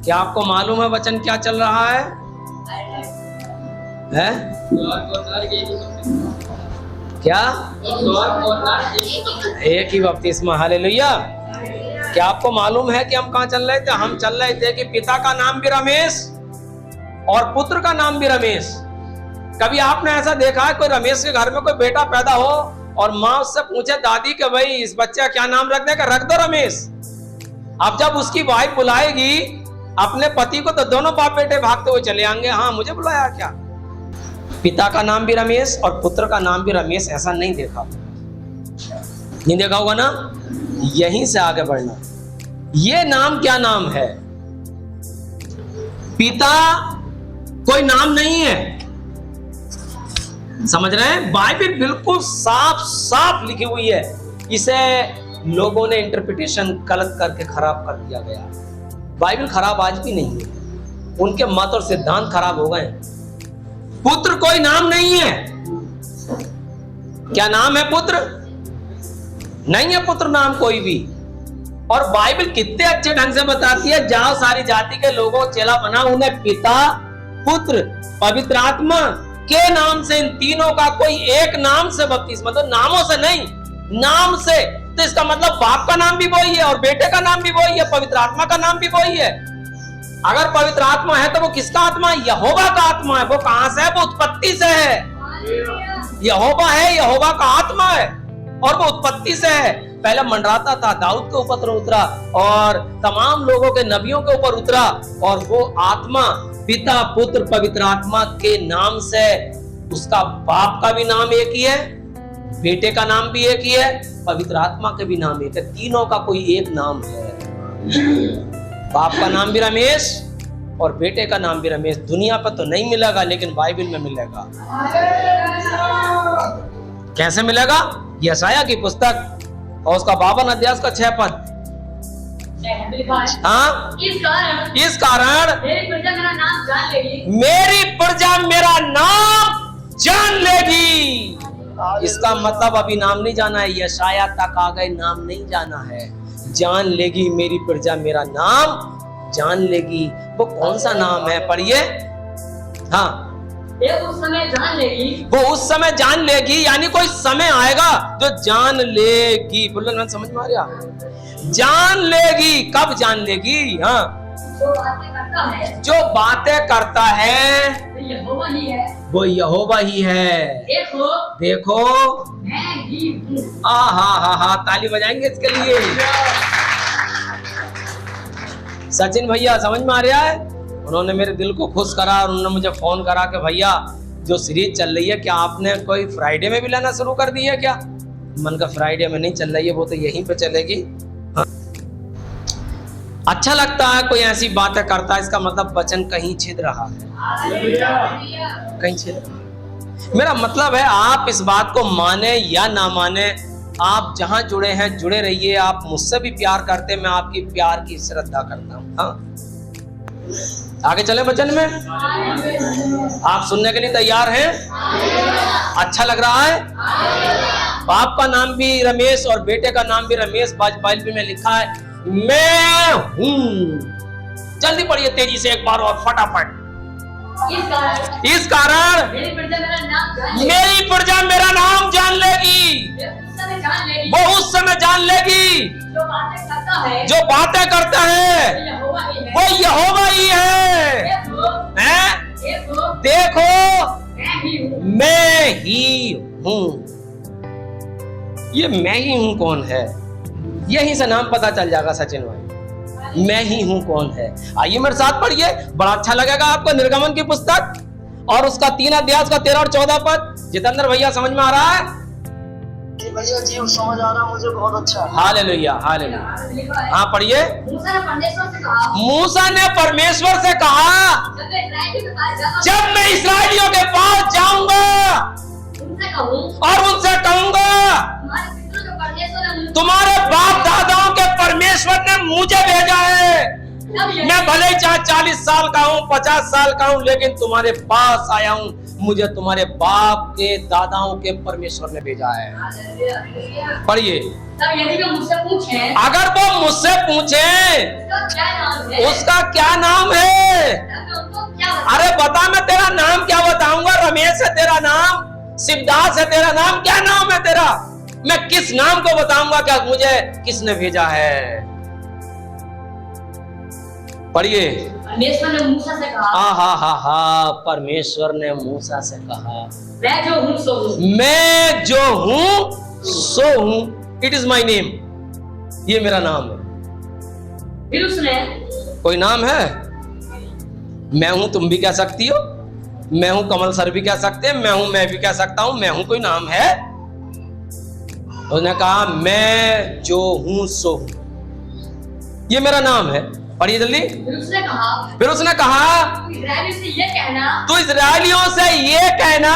क्या आपको मालूम है वचन क्या चल रहा है? क्या? एक ही बपतिस्मा। हालेलुया। क्या आपको मालूम है कि हम कहाँ चल रहे थे? हम चल रहे थे कि पिता का नाम भी रमेश और पुत्र का नाम भी रमेश। कभी आपने ऐसा देखा है कोई रमेश के घर में कोई बेटा पैदा हो और माँ उससे पूछे दादी कि भाई इस बच्चे का क्या नाम रखने का? रख दो रमेश। अब जब उसकी वाइफ बुलाएगी अपने पति को तो दोनों बाप बेटे भागते हुए चले आएंगे, हाँ मुझे बुलाया क्या? पिता का नाम भी रमेश और पुत्र का नाम भी रमेश, ऐसा नहीं देखा, नहीं देखा होगा ना। यहीं से आगे बढ़ना। ये नाम क्या नाम है? पिता कोई नाम नहीं है, समझ रहे हैं? बाइबल बिल्कुल साफ साफ लिखी हुई है। इसे लोगों ने इंटरप्रिटेशन गलत करके खराब कर दिया गया। बाइबल खराब आज भी नहीं है, उनके मत और सिद्धांत खराब हो गए। पुत्र कोई नाम नहीं है। क्या नाम है? पुत्र नहीं है, पुत्र नाम कोई भी। और बाइबल कितने अच्छे ढंग से बताती है, जाओ सारी जाति के लोगों चेला बना, उन्हें पिता पुत्र पवित्र आत्मा के नाम से, इन तीनों का कोई एक नाम से बपतिस्मा, मतलब नामों से नहीं, नाम से। तो इसका मतलब बाप का नाम भी वही है और बेटे का नाम भी वही है, पवित्र आत्मा का नाम भी वही है। अगर पवित्र आत्मा है तो वो किसका आत्मा है? यहोवा का आत्मा है। वो कहां से है? वो उत्पत्ति से है। यहोवा है, यहोवा का आत्मा है और वो उत्पत्ति से है। पहले मंडराता था, दाऊद के ऊपर उतरा और तमाम लोगों के नबियों के ऊपर उतरा, और वो आत्मा पिता पुत्र पवित्र आत्मा के नाम से, उसका बाप का भी नाम एक ही है, बेटे का नाम भी एक ही है, पवित्र आत्मा का भी नाम एक है। तीनों का कोई एक नाम है। बाप का नाम भी रमेश और बेटे का नाम भी रमेश। दुनिया पर तो नहीं मिलेगा लेकिन बाइबल में मिलेगा। कैसे मिलेगा? यशाया की पुस्तक और उसका 52 अध्याय का 6 पद। हाँ, इस कारण मेरी प्रजा मेरा नाम जान लेगी। इसका मतलब अभी नाम नहीं जाना है, यशाया तक आ गए, नाम नहीं जाना है। जान लेगी मेरी प्रजा मेरा नाम जान लेगी। वो कौन सा नाम है? पढ़िए। हाँ, उस समय जान लेगी। वो उस समय जान लेगी, यानी कोई समय आएगा जो जान लेगी। बुल्लन समझ में आ रहा? जान लेगी। कब जान लेगी? हाँ, जो बातें करता है वो यहोवा ही है। देखो हा ताली बजाएंगे इसके लिए। सचिन भैया समझ में आ रहा है? उन्होंने मेरे दिल को खुश करा और उन्होंने मुझे फोन करा कि भैया जो सीरीज चल रही है क्या आपने कोई फ्राइडे में भी लाना शुरू कर दी है क्या? मन का फ्राइडे में नहीं चल रही है, वो तो यहीं पे चलेगी। हाँ। अच्छा लगता है कोई ऐसी बातें करता है, इसका मतलब वचन कहीं छिद रहा है, कहीं छिद रहा है। मेरा मतलब है आप इस बात को माने या ना माने, आप जहां जुड़े हैं जुड़े रहिए। आप मुझसे भी प्यार करते, मैं आपकी प्यार की श्रद्धा करता हूं। हाँ, आगे चले वचन में। आप सुनने के लिए तैयार हैं? अच्छा लग रहा है? बाप का नाम भी रमेश और बेटे का नाम भी रमेश। बाइबल में लिखा है मैं हूं। जल्दी पढ़िए तेजी से एक बार और फटाफट। इस कारण मेरी प्रजा मेरा नाम जान लेगी। वो उस समय जान लेगी जो बातें करता है वो यहोवा ही है। देखो मैं ही हूं। ये मैं ही हूं कौन है? यहीं से नाम पता चल जाएगा सचिन भाई, मैं ही हूं कौन है। आइए मेरे साथ पढ़िए, बड़ा अच्छा लगेगा आपको। निर्गमन की पुस्तक और उसका 3 अध्याय का 13 और 14 पद। जितेंद्र भैया समझ में आ रहा है? भैया जी समझ आ रहा, मुझे बहुत अच्छा। Hallelujah hallelujah. हाँ पढ़िए। मूसा ने परमेश्वर से कहा जब मैं इसराइलियों के पास जाऊंगा और उनसे कहूंगा तुम्हारे बाप दादाओं के परमेश्वर ने मुझे भेजा है। मैं भले ही चाहे 40 साल का हूँ 50 साल का हूँ, लेकिन तुम्हारे पास आया हूँ। मुझे तुम्हारे बाप के दादाओं के परमेश्वर ने भेजा है। पढ़िए, तब यदि वो मुझसे पूछे अगर वो मुझसे पूछे उसका क्या नाम है, उसका क्या नाम है, तब मैं उनको क्या अरे बता, मैं तेरा नाम क्या बताऊंगा? रमेश है तेरा नाम, शिवदास है तेरा नाम, क्या नाम है तेरा? मैं किस नाम को बताऊंगा क्या मुझे किसने भेजा है? पढ़िए, परमेश्वर ने मूसा से कहा, हा, परमेश्वर ने मूसा से कहा, मैं जो हूँ सो हूँ। मैं जो हूं सो हूं, इट इज माई नेम, ये मेरा नाम है। फिर उसने कोई नाम है? मैं हूं तुम भी कह सकती हो, मैं हूं कमल सर भी कह सकते हैं, मैं भी कह सकता हूं, मैं हूं कोई नाम है? उसने कहा मैं जो हूं सो हूं, ये मेरा नाम है। पढ़िए जल्दी। फिर उसने कहा, फिर उसने कहा तू इस्राएलियों से ये कहना, तू इस्राएलियों से ये कहना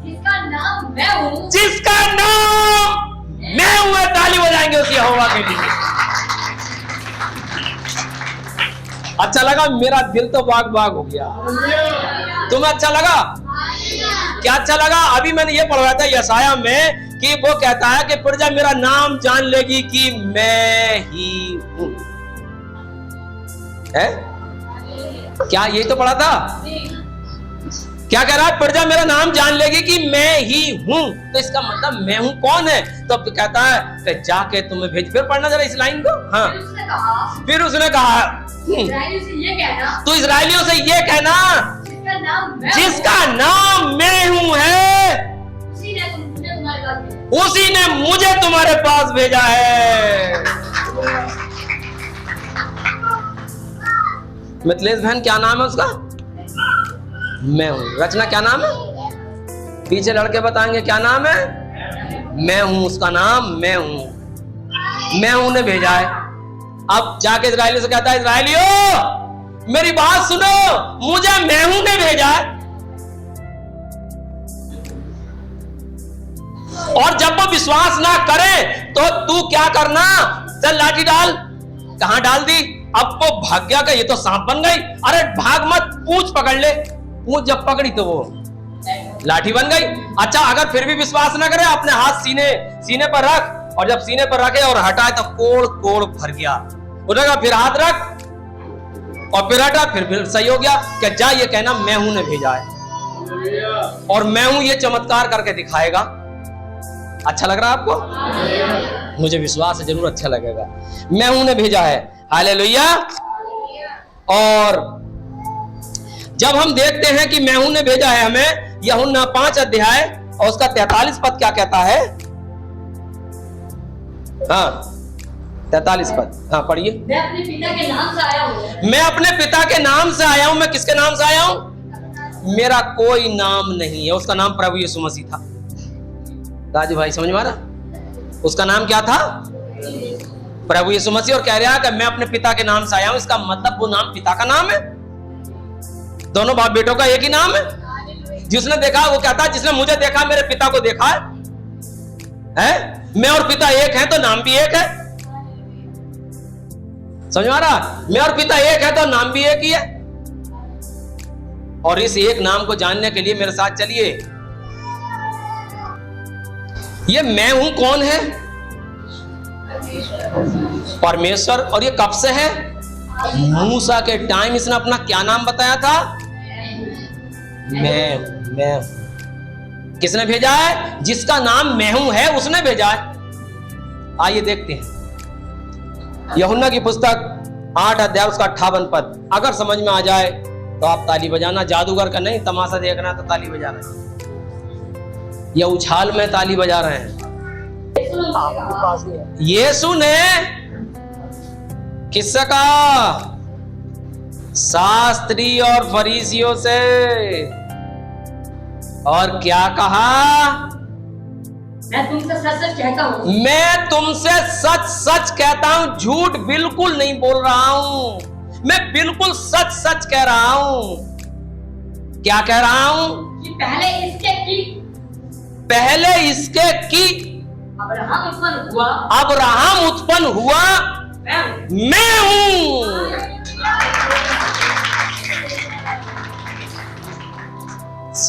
जिसका नाम मैं हूँ, जिसका नाम मैं हूं। ताली बजाएंगे उस यहोवा के लिए। अच्छा लगा, मेरा दिल तो बाग बाग हो गया। तुम्हें अच्छा लगा? क्या अच्छा लगा? अभी मैंने ये पढ़वाया था यशाया में कि वो कहता है कि प्रजा मेरा नाम जान लेगी कि मैं ही हूं। है क्या? यही तो पढ़ा था। क्या कह रहा है? प्रजा मेरा नाम जान लेगी कि मैं ही हूं। तो इसका मतलब मैं हूं कौन है? तो अब कहता है कि जाके तुम्हें भेज। फिर पढ़ना जरा इस लाइन को। हाँ, फिर उसने कहा इस्राएलियों से ये कहना, तू इस्राएलियों से ये कहना जिसका नाम मैं जिसका नाम मैं हूं है, हूँ, उसी ने मुझे तुम्हारे पास भेजा है। मिथिलेश बहन क्या नाम है उसका? मैं हूं। रचना क्या नाम है? पीछे लड़के बताएंगे क्या नाम है? मैं हूं, उसका नाम मैं हूं। मैं हूं ने भेजा है। अब जाके इस्राएलियों से कहता है, इस्राएलियों मेरी बात सुनो, मुझे मैं हूं ने भेजा है। और जब वो विश्वास ना करे तो तू क्या करना? चल लाठी डाल। कहां डाल दी? अब वो भाग गया का ये तो सांप बन गई। अरे भाग मत, पूंछ पकड़ ले। पूंछ जब पकड़ी तो वो लाठी बन गई। अच्छा, अगर फिर भी विश्वास ना करे, अपने हाथ सीने पर रख, और जब सीने पर रखे और हटाए तो कोड़ कोड़ भर गया। उठेगा, फिर हाथ रख और फिर हटा, फिर सही हो गया। क्या जा ये कहना मैं हूं ने भेजा है, और मैं हूं ये चमत्कार करके दिखाएगा। अच्छा लग रहा है आपको? मुझे विश्वास है जरूर अच्छा लगेगा। मैं हूं ने भेजा है। हालेलुया। और जब हम देखते हैं कि मैं हूं ने भेजा है हमें, यूहन्ना 5 अध्याय और उसका 43 पद क्या कहता है? हाँ, 43 पद। हाँ पढ़िए। मैं अपने पिता के नाम से आया हूँ। मैं अपने पिता के नाम से आया हूं। मैं किसके नाम से आया हूं? मेरा कोई नाम नहीं है। उसका नाम प्रभु यीशु मसीह था। राजू भाई समझ में आ रहा? उसका नाम क्या था? प्रभु यीशु मसीह। और कह रहा है कि मैं अपने पिता के नाम से आया हूं। इसका मतलब वो नाम पिता का नाम है। दोनों बाप बेटों का एक ही नाम है। जिसने देखा वो कहता है जिसने मुझे देखा मेरे पिता को देखा है? मैं और पिता एक हैं तो नाम भी एक है। समझ में आ रहा? मैं और पिता एक है तो नाम भी एक ही है। और इस एक नाम को जानने के लिए मेरे साथ चलिए। ये मैं हूं कौन है? परमेश्वर। और ये कब से है? मूसा के टाइम इसने अपना क्या नाम बताया था? मैं हूं। किसने भेजा है? जिसका नाम मैं हूं है उसने भेजा है। आइए देखते हैं यूहन्ना की पुस्तक 8 अध्याय उसका 58 पद। अगर समझ में आ जाए तो आप ताली बजाना। जादूगर का नहीं, तमाशा देखना तो ताली बजाना। या उछाल में ताली बजा रहे हैं। यीशु ने किससे कहा? शास्त्री और फरीसियों से। और क्या कहा? मैं तुमसे सच सच कहता हूँ, मैं तुमसे सच सच कहता हूं। झूठ बिल्कुल नहीं बोल रहा हूं, मैं बिल्कुल सच सच कह रहा हूं। क्या कह रहा हूं? कि पहले इसके की अब्राहम उत्पन्न हुआ मैं हूं।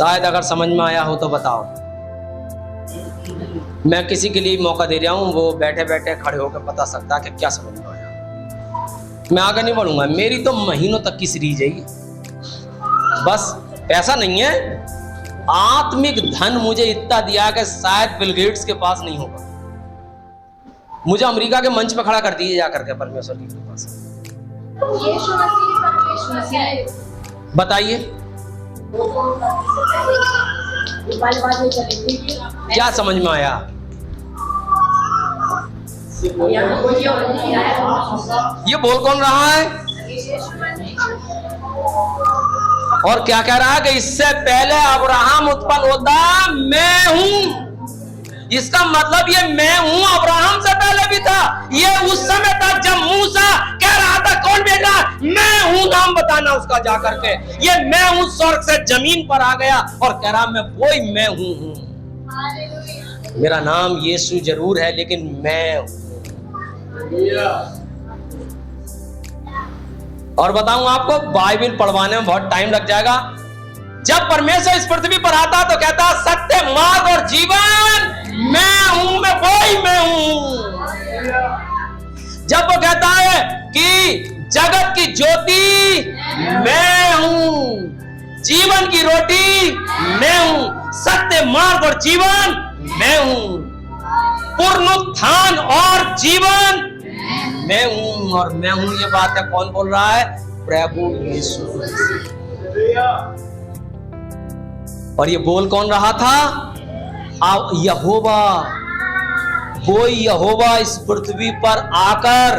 शायद अगर समझ में आया हो तो बताओ। मैं किसी के लिए मौका दे रहा हूं, वो बैठे बैठे खड़े होकर बता सकता है कि क्या समझ में आया। मैं आगे नहीं बढ़ूंगा, मेरी तो महीनों तक की सीरीज है ये। बस पैसा नहीं है, आत्मिक धन मुझे इतना दिया कि शायद बिल गेट्स के पास नहीं होगा। मुझे अमेरिका के मंच पर खड़ा कर दीजिए जाकर के परमेश्वर की कृपा से। यीशु मसीह परमेश्वर है। बताइए क्या समझ में आया? ये बोल कौन रहा है और क्या कह रहा है कि इससे पहले अब्राहम उत्पन्न होता मैं हूं। इसका मतलब ये मैं हूं अब्राहम से पहले भी था। ये उस समय तक जब मूसा कह रहा था कौन बेटा मैं हूं, नाम बताना उसका जाकर के। ये मैं हूं स्वर्ग से जमीन पर आ गया और कह रहा मैं वही मैं हूं। मेरा नाम यीशु जरूर है लेकिन मैं हूं। और बताऊं आपको, बाइबल पढ़वाने में बहुत टाइम लग जाएगा। जब परमेश्वर इस पृथ्वी पर आता तो कहता सत्य मार्ग और जीवन मैं हूं, मैं वही मैं हूं। जब वो कहता है कि जगत की ज्योति मैं हूं, जीवन की रोटी मैं हूं, सत्य मार्ग और जीवन मैं हूं, पुनरुत्थान और जीवन मैं हूं। और मैं हूं ये बात है कौन बोल रहा है? प्रभु यीशु। और ये बोल कौन रहा था? यहोवा। वो यहोवा इस पृथ्वी पर आकर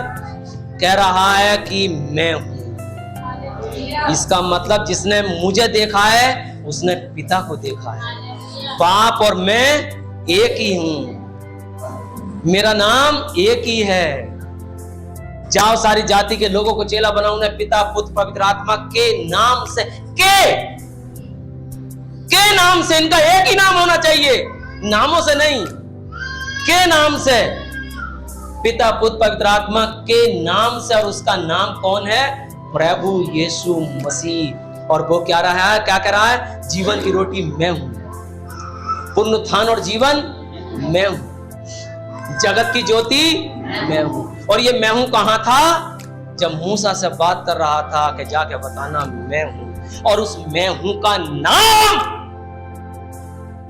कह रहा है कि मैं हूं। इसका मतलब जिसने मुझे देखा है उसने पिता को देखा है। बाप और मैं एक ही हूं, मेरा नाम एक ही है। जाओ सारी जाति के लोगों को चेला बनाओ, उन्हें पिता पुत्र पवित्र आत्मा के नाम से। के नाम से, इनका एक ही नाम होना चाहिए, नामों से नहीं, के नाम से। पिता पुत्र पवित्र आत्मा के नाम से। और उसका नाम कौन है? प्रभु यीशु मसीह। और वो क्या रहा है, क्या कह रहा है? जीवन की रोटी मैं हूं, पुनरुत्थान और जीवन मैं हूं, जगत की ज्योति मैं हूं। और ये मैं हूं कहां था? जब मूसा से बात कर रहा था कि जाके बताना मैं हूं। और उस मैं हूं का नाम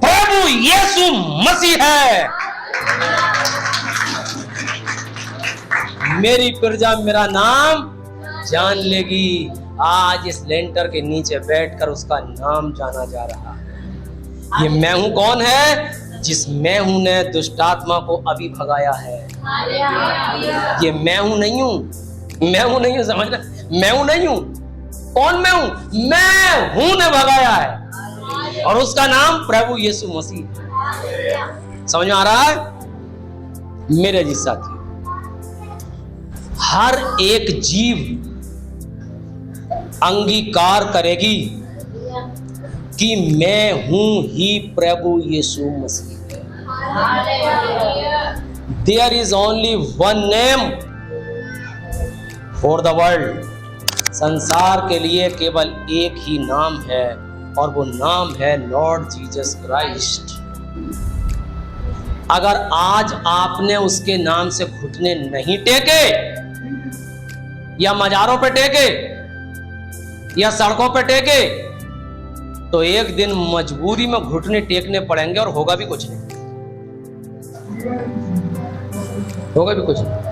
प्रभु यीशु मसीह है। मेरी प्रजा मेरा नाम जान लेगी। आज इस लेंटर के नीचे बैठकर उसका नाम जाना जा रहा है। ये मैं हूं कौन है? जिस मैं हूं ने दुष्ट आत्मा को अभी भगाया है। ये मैं हूं नहीं हूं, मैं हूं नहीं हूं, समझना, मैं हूं नहीं हूं। कौन मैं हूं? मैं हूं ने भगाया है। और उसका नाम प्रभु यीशु मसीह। समझ में आ रहा है? मेरे जी साथियों, हर एक जीव अंगीकार करेगी कि मैं हूं ही प्रभु यीशु मसीह है। There is only one name for the world. संसार के लिए केवल एक ही नाम है और वो नाम है लॉर्ड जीसस क्राइस्ट। अगर आज आपने उसके नाम से घुटने नहीं टेके, या मजारों पे टेके, या सड़कों पे टेके, तो एक दिन मजबूरी में घुटने टेकने पड़ेंगे और होगा भी कुछ नहीं, होगा भी कुछ नहीं।